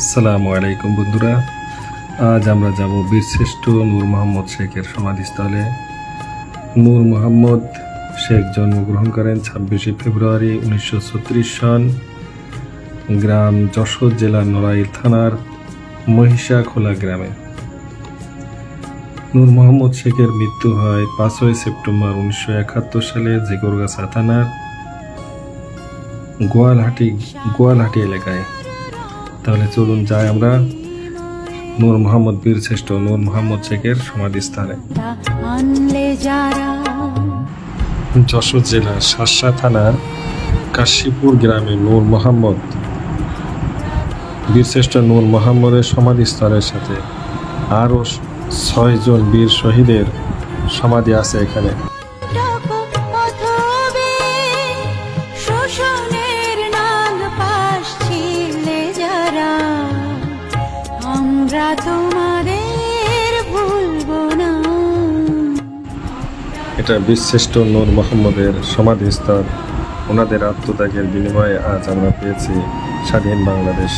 আসসালামু আলাইকুম বন্ধুরা, আজ আমরা যাব বীরশ্রেষ্ঠ নূর মোহাম্মদ শেখের সমাধিস্থলে। নূর মোহাম্মদ শেখ জন্মগ্রহণ করেন 26শে ফেব্রুয়ারি 1936 সন, গ্রাম যশোর জেলার নড়াইল থানার মহিষাখোলা গ্রামে। নূর মোহাম্মদ শেখের মৃত্যু হয় 5ই সেপ্টেম্বর 1971 সালে জিগরগাছা থানার গোয়ালহাটি এলাকায়। তাহলে চলুন যাই আমরা নূর মোহাম্মদ বীরশ্রেষ্ঠ নূর মোহাম্মদ শেখের সমাধিস্থলে। যশোর জেলার শার্শা থানার কাশীপুর গ্রামে নূর মোহাম্মদ বীরশ্রেষ্ঠ নূর মোহাম্মদের সমাধিস্থলের সাথে আরও 6 জন বীর শহীদের সমাধি আছে এখানে। এটা বীরশ্রেষ্ঠ নূর মোহাম্মদের সমাধিস্থল। ওনাদের আত্মত্যাগের বিনিময়ে আজ আমরা পেয়েছি স্বাধীন বাংলাদেশ।